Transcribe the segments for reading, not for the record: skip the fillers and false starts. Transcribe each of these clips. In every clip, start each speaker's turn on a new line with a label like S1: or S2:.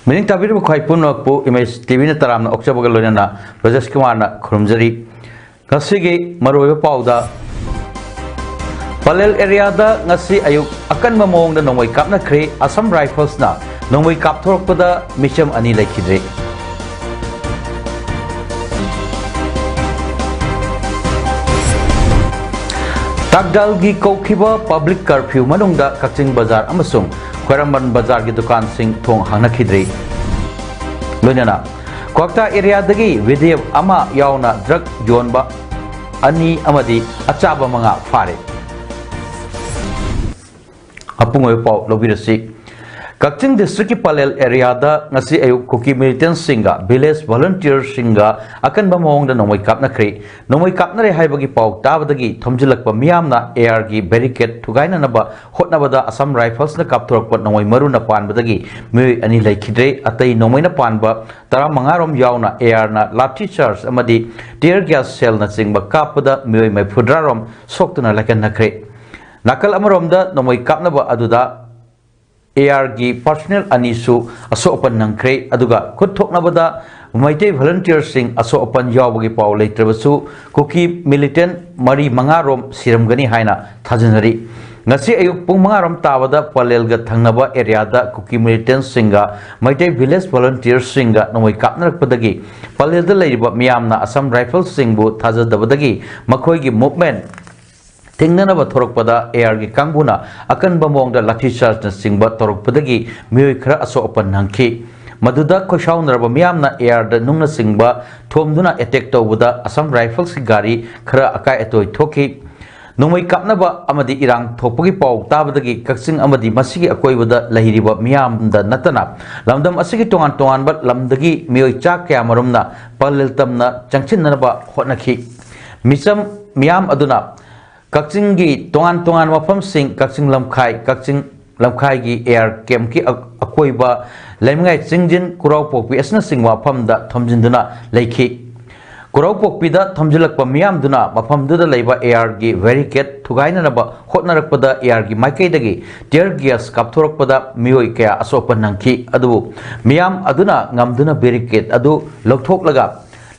S1: Mening tabir bu khai pun waktu image TV na taram na oksa bagal loina na Rajesh Kumar na khurumjari ngasi ge maroi pauda Palel area da ngasi ayuk akan mamong da nongoi kap na kre Assam Rifles na nongoi kap thorok pada mission ani laikidre Takdal gi kokhiba public curfew manungda Kaching Bazar amasung Khwaramban Bazar ki dukan sing thong hangna khidri loinana Kwakta area dagi video ama yauna drug yonba ani amadi achaba manga fare apungoi pau lobirasi Kaching district ki Palel area da ngasi ayuk koki militant singa village volunteer singa akan bamong da nomoi kap na kre nomoi kap na re haibagi pau tabadagi thomjilakpa miyam na air gi barricade thugaina na ba hotna bada Assam Rifles na kap thorok nomoi maru na pan badagi mi ani laikhidre atai nomoi na pan ba tara mangarom yauna air na lathi charge amadi tear gas cell na singba kap pada mi mai phudrarom soktuna lakan na kre nakal amarom da nomoi kap na ba aduda AR gi personnel anisu aso open nangkre aduga kuthok nabada maite volunteer sing aso open yawagi paw leitrabasu kuki militant mari mangarom siramgani haina thajanari ngasi ayuk pung mangarom tabada Palel ga thangnaba area da kuki militant singa maite village volunteer singa nomoi kapnarak padagi Palel da leiriba miyamna Assam Rifles singbu thajadabadagi makhoi gi movement Tingna ba thorok pada air gi kangbuna akan bamong da lathi charge na singba thorok padagi mioi khara aso open nangki maduda khoshaw narba miyam na air da nungna singba thomduna attack tawbuda Assam Rifles ki gari khara akai atoi thoki nungmai kapna ba amadi irang thopagi paw tabadagi Kaching amadi masigi akoibada lahiriba miyam da natana lamdam asigi tongan ba lamdagi mioi chak kya marumna Palel tamna changchin na ba hotnaki misam miyam aduna Kaching gi tongan wafam sing Kaching lamkhai gi air camp ki akoi ba laimngai chingjin kurau pokpi asna sing wafam da thomjinduna leikhi kurau pokpi da thomjilak pa miyam duna mafam da leiba air gi barricade thugaina na ba hotnarak pada air gi maikai dagi tear gas kapthorok pada mioi kya asopan nangki adu miyam aduna ngamduna barricade adu lokthok laga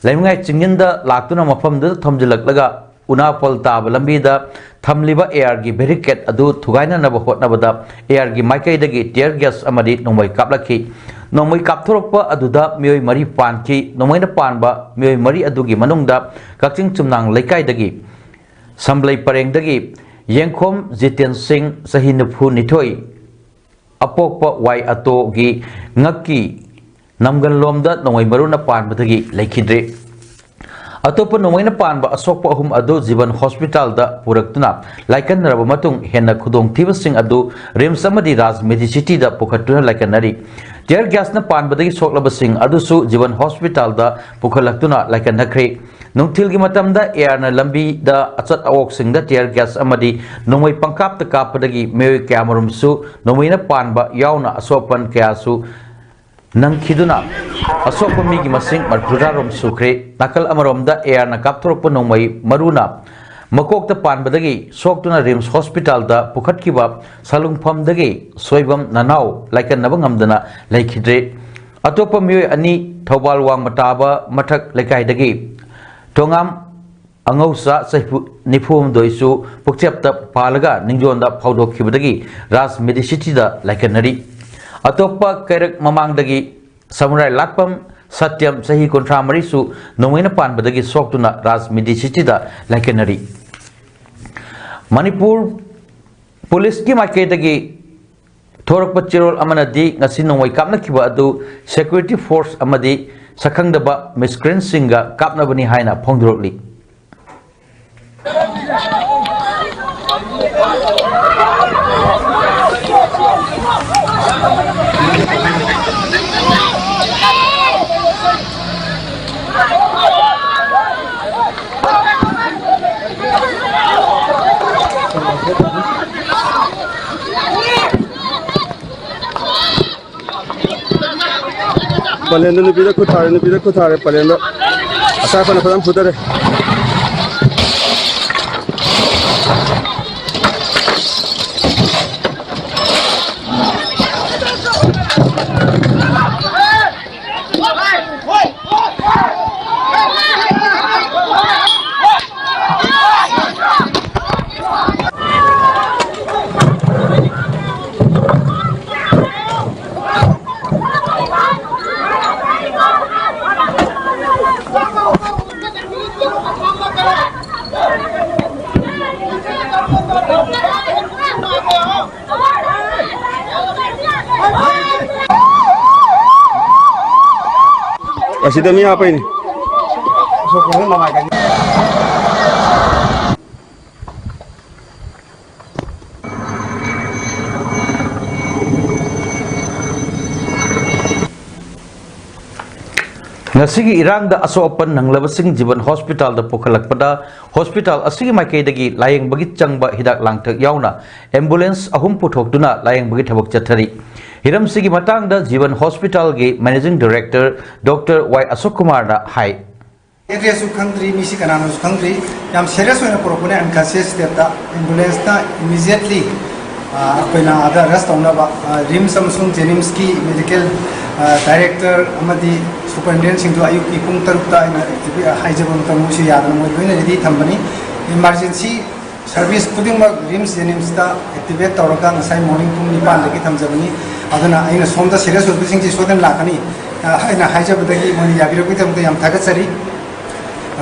S1: laimngai chingjin da laktuna mafam da thomjilak laga Unapol tab lambida thamliba air gi barricade adu thugaina na hotna bada air gi maikai dagi tear gas amadi nomoi kaplaki nomoi kapthorokpa aduda mioi mari panki nomoi na panba mioi mari adugi manungda Kaching chumnang leikai dagi samblai pareng dagi yengkhom Jiten Singh sahi nuphu nithoi apokpa wai ato gi ngaki namgan lomda nomoi maru na pan badagi leikhidre Atau nomoi na pan ba asok pa ahum adu Jiban Hospital da puraktuna laikan raba matung henna khudong thiba sing adu RIMS amadi Raj Medicity da pukhatuna laikan nari tear gas na pan badagi soklaba sing adu su Jiban Hospital da pukhalaktuna laikan nakre nungthil gi matam da air na lambi da achat awok sing da tear gas amadi nomoi pangkap ta kapadagi meoi kamarum su nomoi na pan ba yauna asopan kya su nang khiduna asopa mi gi masing marphurarom sukre nakal amarom da air na kapthorok nomai maruna makok ta pan badagi soktuna RIMS Hospital da pukhatkiba salungpham dagi soibam nanau laikan nabangam dana laikhidre atopa mi ani thobal wang mataba mathak lekai dagi tongam angausa sahipu nifum doisu pukchep ta palaga ningjon da phawdokhibadagi Raj Medicity da laikan nari Atopa kerek mamang dagi samurai lakpam satyam sahi kontra marisu nomaina pan badagi soktuna Raj Medicity da laikenari Manipur police ki makai dagi thorak pachirol amanadi ngasi nomai kapna kiba adu security force amadi sakhang daba miscreant singa kapna bani haina phongdrokli
S2: palen nu pida ku thare palen do asa pana padam futare asida mi apa ini
S1: ngasigi irang da asopan nang labasing jiban hospital da pukhalak pada hospital asigi makai dagi layang bagi changba hidak langtak yauna ambulance ahum puthok duna layang bagi thabak chathari hiram sigi matang da jiban hospital ge managing director Dr. Y Ashok Kumar na hai
S3: area su khangri misi kanana su khangri yam serious hoina propone unconscious state da ambulance ta immediately akoina ada rest ona ba rim samsung jenims ki medical director amadi superintendent sing do ayuk ipung tarukta ina haijabon tamusi yadan mo loina redi thambani emergency service puding ma rims jenims ta activate tawraka ngasai morning pung 9 lagi thamjabani aduna aina somda serious hospital sing ji sodan lakani aina haijabadagi moni yagiro ki thamta yam thagatsari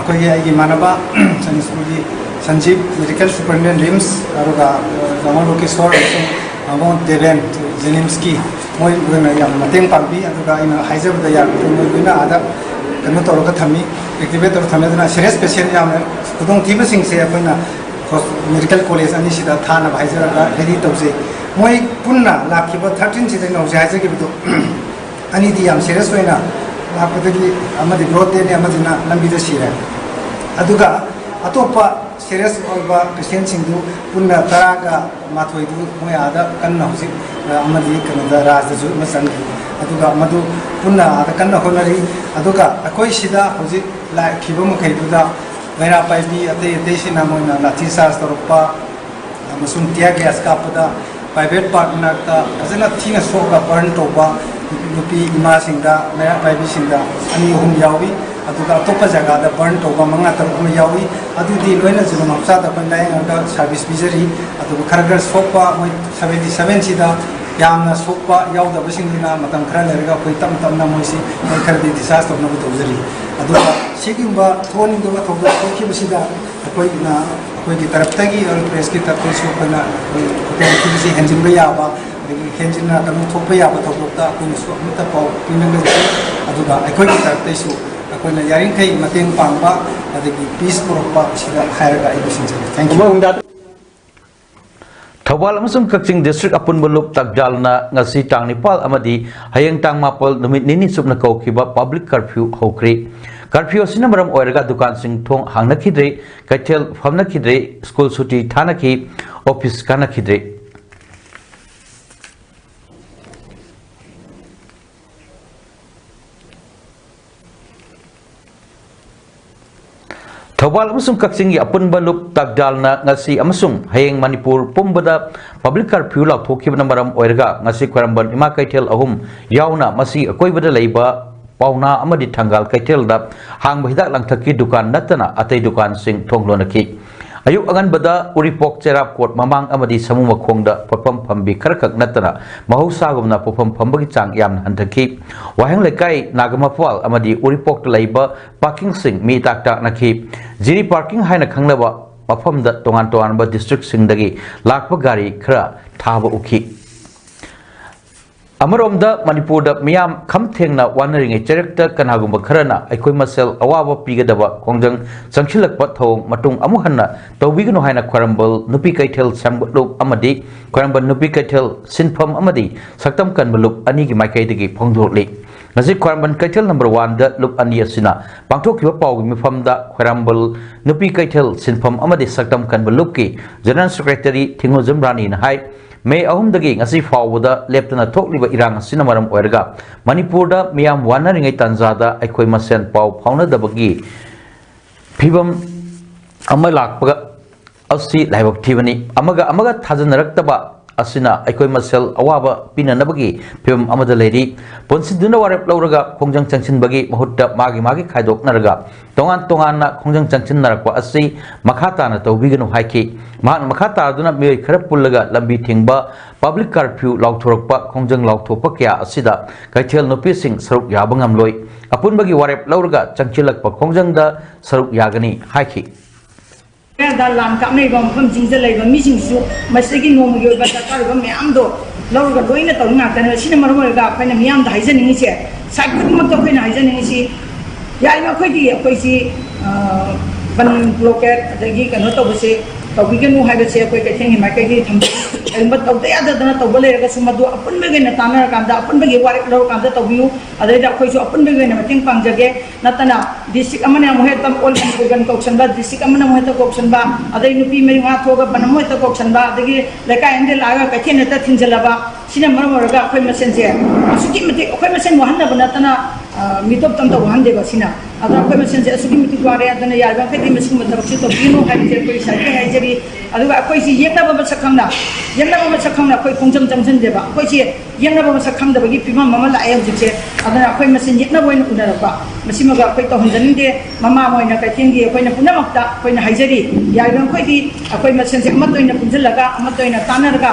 S3: akoi ai manaba sani school Sanjeev medical superintendent rims aruga Raman Lokeshwar among Deven Jenimski moi guna yam mateng pangbi aduga ina haijab da ya moi guna ada kanu toroka thami activate tor thame dana serious patient yam kudong thiba sing se apaina medical college ani sida thana haijara ga ready tawse moi punna lakhiba 13 sida no haijara ki bidu ani di yam serious hoina lakpadagi amadi growth de amadi na lambi da sira aduga atopa serious oiba patient singdu punna taraga mathoi du moi ada kanna hosi amadi kanada raj ju masang aduga madu punna ada kanna honari aduga akoi sida hosi la khiba mu khai duda gaira pai bi ate ate sina moina lathi sas toropa amasung tia gas ka pada private partner ta azana thina soka burn toba nupi ima singda gaira pai bi singda ani hum yawi aduga topa jaga da burn toba manga tar hum yawi adudi loina jino mapsa da pandai nga service bizari aduga kharagar sopa moi 77 sida yamna sopa yawda basingina matam khara lerga koi tam tam na moisi moi khardi disaster na butozari aduga sigimba thoni do ba thoba ki basida koi na koi ki taraf tagi or press ki taraf se koi na koi ki hanjin ba ya ba hanjin na kanu thopa ya ba thobta koi so muta pau pinanga aduga koi ki taraf te su koi na yaring kai mateng pangba adagi peace propa sida hairaga ibusin thank you
S1: Thawal amasung Kakching district apun beluk takjalna ngasi tang nipal amadi hayang tang mapal numit nini subna kaukiba public curfew hokri curfew sina maram oirga dukan sing thong hangna khidre kaithel famna khidre school suti thana ki office kana khidre Thawal amasung Kakching apun baluk takdalna ngasi amasung hayang Manipur pumbada public curfew la thokibna maram oirga ngasi kwaramban ima kaithel ahum yauna masi akoibada leiba pauna amadi thangal kaithel da hang bahidak langthaki dukan natana atei dukan sing thonglonaki ayuk angan bada uripok cherap kot mamang amadi samuma khongda popam phambi kharkak natana mahausa gumna popam phambagi chang yam hanthaki wahang lekai nagamapwal amadi uripok leiba parking sing mi tak tak nakhi jiri parking haina khanglaba mafam da tongan tongan ba district sing dagi lakpa gari khara thaba ukhi Amarom Manipur da miyam kham thengna wanaring e character kanagumba kharana aikoi masel awawa pigadaba kongjang sangchilak pathong matung amuhanna tawbigno haina kwarambal nupi kaithel samglup amadi kwarambal nupi kaithel sinpham amadi saktam kanbalup ani gi maikai digi phongdorli ngasi kwarambal kaithel number 1 da lup ani asina pangthokkiba pawgi mifam da kwarambal nupi kaithel sinpham amadi saktam kanbalup ki general secretary Thingno Jumrani na hai Mei ahumdagi ngasi fawda leptana thokliba irang asina maram oirga Manipurda miyam wanaringai tanzada aikoi masen pau faunadabagi phibam ama lakpaga asi laibak thibani amaga thajanaraktaba asina aikoi masel awaba pinanabagi phibam amada leiri ponsiduna warep lauraga khongjang changchinbagi mahutta magi khaidoknaraga tongan na khongjang changchinnarakpa asi makhata na tawbiganu haiki makhata aduna mei khara pullaga lambi thingba public curfew lauthorakpa khongjang lauthoppa kya asida kaithel nupi sing saruk yabangam loi apunbagi warep lauraga changchilakpa khongjangda saruk yagani haiki
S4: da lam ka nei bom pham jing je lei bom mi sing su ma se gi ngom yo ba ta ka bom me am do lo ga loina to nga ta ne sin ma ro ga pa ne mi am da hai je ning che sa ku ma to pe na hai je ning si ya ma khoi di khoi si ban blocket da gi ka no to se to bi ge nu hai be che khoi ke theng hi ma ke gi tham ba to da ya da na to ba le ga su ma do apun be ge na ta na ka da apun be ge wa lo ka da to bi u ade da khoi su apun be ge na ma ting pang jage na ta na district amana mo he tam ol gan ko chen ba district amana mo he to ko chen ba ade nupi me nga tho ga ban mo to ko chen ba ade gi le ka ende la ga ka chen ta thin jala ba sina mar mar ga khoi ma sen je asuki mate khoi ma sen mo han na ba na ta na mitop tam to han de ba sina ada khoi ma sen je asuki miti wa re adana ya ba khati ma sing ma to to bi no hai je koi sa ke hai je ri adu ga koi si yek na ba sakhang na koi khongjam jangsen je ba koi si yek na ba sakhang da ba gi pima mama la ayam je adana khoi ma sen yek na boin una ba masima ga koi to han jan de mama moi na ka tengi koi na puna makta koi na hai je ri ya ga koi di koi ma sen je ma to ina punjal laga ma to ina tanar ga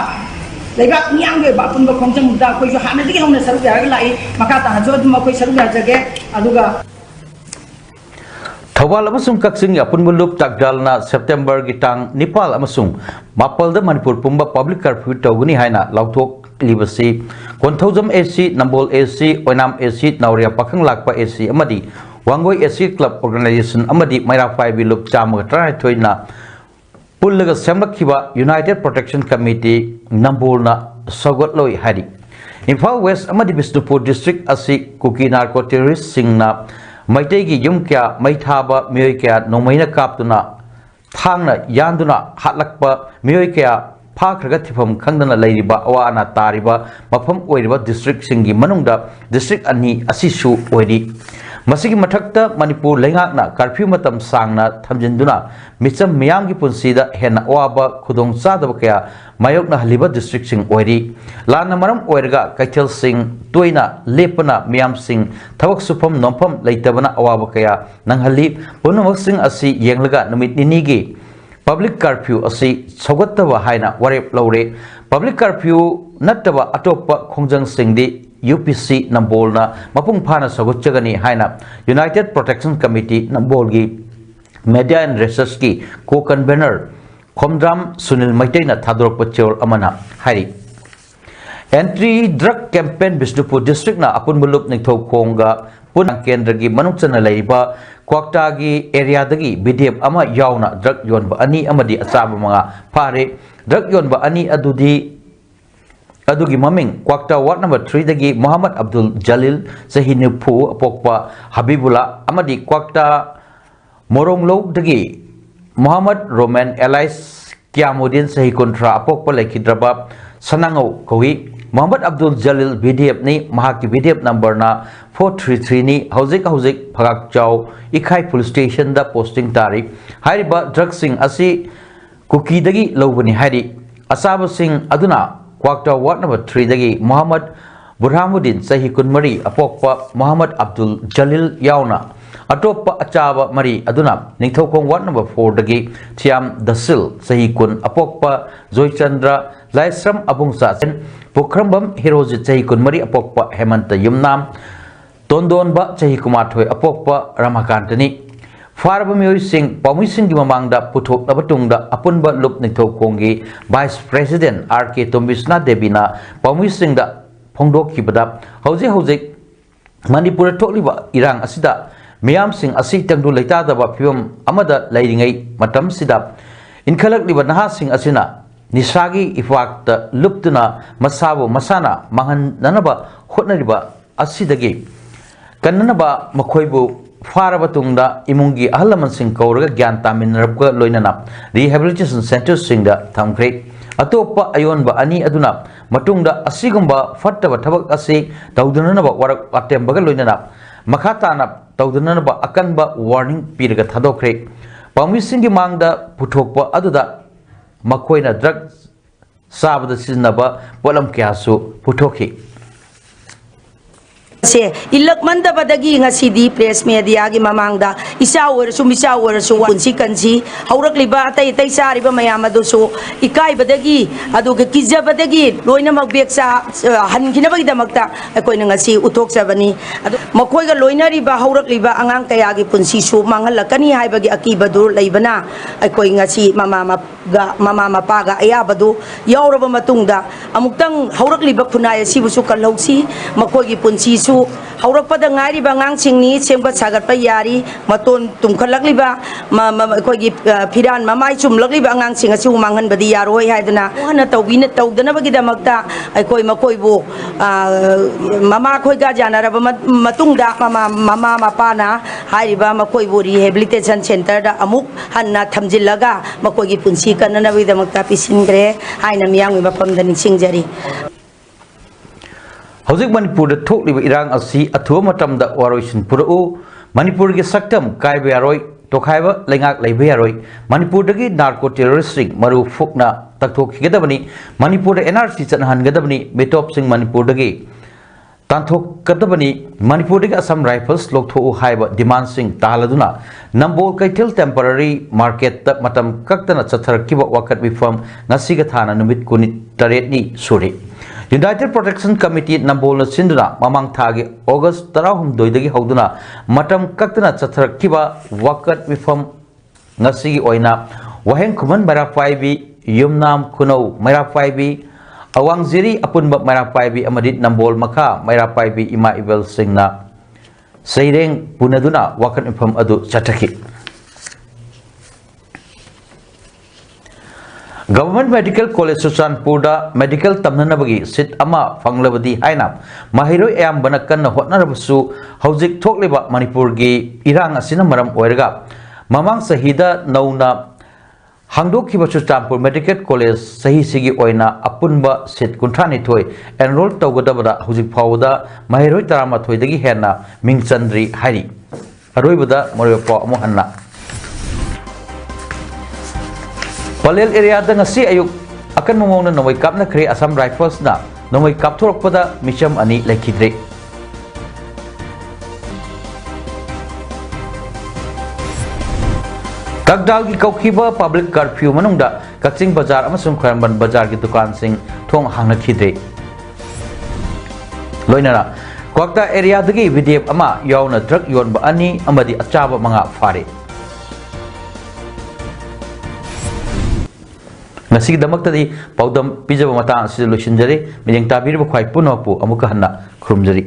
S4: leibak niang ge ba pun ba khongjam da koi jo hana di hauna saru ga lai maka ta jo ma koi saru ga jage aduga
S1: Thawal amasung kaksing apun bulup takdalna September gitang Nepal amasung mapalda Manipur pumba public curfew tawguni haina lauthok libasi konthojam AC Nambol AC Oinam AC Nauria pakhang lakpa AC amadi Wangoi AC Club Organization amadi Maira 5 bilup chamaga trai thoina pullaga semlakhiba United Protection Committee Nambolna sogotloi hari Imphal West amadi Bisnupur district asi kuki narco terrorist singna Maitegi yum kya maithaba miyoi kya nomaina kaptuna thangna yanduna hatlakpa miyoi kya phakhraga thifam khangdana leiriba awana tariba mafam oiriba district singi manungda district ani asisu oiri masigi mathakta Manipur lengakna curfew matam sangna thamjinduna micham miyamgi punsida hena waba khudong chadaba kya mayokna haliba district sing oiri lana maram oirga kaithel sing toina lepana miyam sing thawak supam nompham leitabana awaba kaya nanghali punamak sing asi yenglaga numit ninigi public curfew asi sogattaba haina warep laure public curfew nattaba atoppa khongjang singdi UPC Nambolna mapung phana sogotchagani haina United Protection Committee Nambolgi Media and Research ki co-convener Khomdram Sunil Maitaina thadorok pachol amana hari Entry Drug Campaign Bisnupur District na apun bulup ningthau khonga punang kendragi manungchana leiba Kwaktagi area dagi BDF ama yauna drug yonba ani amadi achaba mga phare drug yonba ani adugi maming Kwakta Ward number 3 dagi Muhammad Abdul Jalil Sahinipu apokpa Habibullah amadi Kwakta Moronglo dagi Muhammad Roman Elias Kiamudin Sahi Kontra apokpa Lekhidraba Sanango Kowi Muhammad Abdul Jalil BDF ni mahaki BDF number na 433 ni hauzik phagak chaw Ikhai police station da posting tari hariba drug sing asi kuki dagi lobani hari asaba sing aduna Kwakta Ward number 3 dagi Muhammad Burhanuddin Sahi Kunmari apokpa Muhammad Abdul Jalil yauna atoppa achaba mari aduna ningthokong Ward number 4 dagi Thiam Dasil Sahi Kun apokpa Joychandra Laisram Abungsa Pukhrambam Hirojit Sahi Kunmari apokpa Hemanta Yumnam Tondonba Sahi Kumathoi apokpa Ramakantani Farba miyoi sing pamui sing gi mamangda puthok na batungda apunba lup ningthokonggi Vice President RK Tombisna Debina pamui sing da phongdok khibada hauzik Manipur thokliba irang asida miyam sing asi tangdu leita daba phibam amada leiringai matam sida inkhalak liba naha sing asina nisagi ifakta luptuna masabu masana mangan nanaba hotnariba asidagi kannanaba makhoibu Faraba tungda imungi ahalaman sing kauraga gyan taminarabga loinana rehabilitation center singda thamkre अतोप अयोनब अनी अदुना मतुंगदा असिगुंबा फट्टब थबक असी तौदननब वरक अटेम्बग लोइनना मखा ताना तौदननब अकनब warning पीरग थादोखरे पाउमिसिंगी मांगदा पुथोकप अदुदा मखोइना drug साबद सिजनब pollen क्यासु पुथोखी
S5: से इलक मंदबदगी ngasi press media की ममांगदा इसा ओरसु मिसा ओरसु पुंसी कंसी हौरकलिबा तै तै सारिबा मयाम अदुसु इकाइबदगी अदुगे किजबदगी लोइनमक बेक्सा हनखिनबगी दमकता अकोइना ngasi उथोकसबनी अदु मखोइगा लोइनरिबा हौरकलिबा अंगांग कयागी पुंसी सु मांगलकनी हाइबगी अकीबदु लैबना अकोइ ngasi ममा मपागा अयाबदु यावरबा मतुंगदा अमुक्तंग हौरकलिबा खुनाय सिबुसु कलौसी मखोइगी पुंसी सु हौरकपदा गाइरिबा गांगसिंगनी सेमगत सागतपा यारी मतोन तुमखलकलिबा अखोइगी फिरान ममाइ चुमलकलिबा गांगसिंग असि उमांगनबदी यारोय हाइदना हना तौबिना तौदनबगीदमक्ता अखोइ मखोइबो ममा खोइगा जानरबा मतुंगदा ममा मपाना हाइरिबा मखोइबो रिहेबिलिटेशन सेंटर दा अमुक हन्ना थमजिल्लगा मखोइगी पुंसी कन्ननबगीदमक्ता पिसिनग्रे हाइना मियांगि मफमदा निसिंगजरी
S1: हौजिक मणिपुर थोकलिबा इरांग असि अथुबा मतमदा वारोइसिन पुरउ मणिपुर की सक्तम कायबा यारोय तोखाइबा लेंगाक लैबा यारोय मणिपुर दगी नार्को टेररिस्टिक मरु फुकना तकथोखिगदबनी मणिपुर एनआरसी चनहनगदबनी मेटॉप सिंह मणिपुर दगी तांथोकदबनी मणिपुर दगी असम राइफल्स लोकथो हाइबा डिमांड सिंह ताहलदुना नंबोल कैथल टेम्पररी मार्केट तक मतम कक्तना चथरकिबा वकत विफम ngasiga thana numit kunit taretni suri united protection committee Nambol सिंधुना ममांग थागे अगस्त 16 दगी हौदुना मतम कक्तना चथरकिबा वकत विफम ngasiगी ओइना वहें खुमन मैरापाइबी युमनाम खुनौ मैरापाइबी अवांगजिरी अपुनब मैरापाइबी अमदि नंबोल मखा मैरापाइबी इमा इबल सिंगना सैरेंग पुनदुना वकत विफम अदु चथकी गवर्नमेंट मेडिकल कॉलेज सुचानपुर मेडिकल तमनबगी सीट अमा फंगलबदी हाइना महिरोय अयाम्बना कन्न होटनरबसु हौजिक थोकलिबा मणिपुर की इरांग असिना मरम ओइरगा ममांग सहीदा नौना हांगदोखिबा सुचानपुर मेडिकल कॉलेज सही सिगी ओइना अपुनबा सीट 38 एनरोल तौगदबदा हौजिक फावदा महिरोय 13 दगी हेना मिंगचंद्री हाइरी अरोइबदा मरोयपो अमोहन्ना Palel area ngasi ayuk akan mongona nomoi kapna khre Assam Rifles na nomoi kapthorokpada micham ani lekhidre Kakdal ki kaukiba public curfew manungda Kaching Bazar amasung Khairamban Bazar ki dukan sing thong hangna khidre loinana Kwakta area dagi videp ama yauna drug yonba ani amadi achaba manga fare ngasi damakta di paudam pijaba matang asida loisinjari mijeng tabir ba khwai punopu amuka hanna khurumjari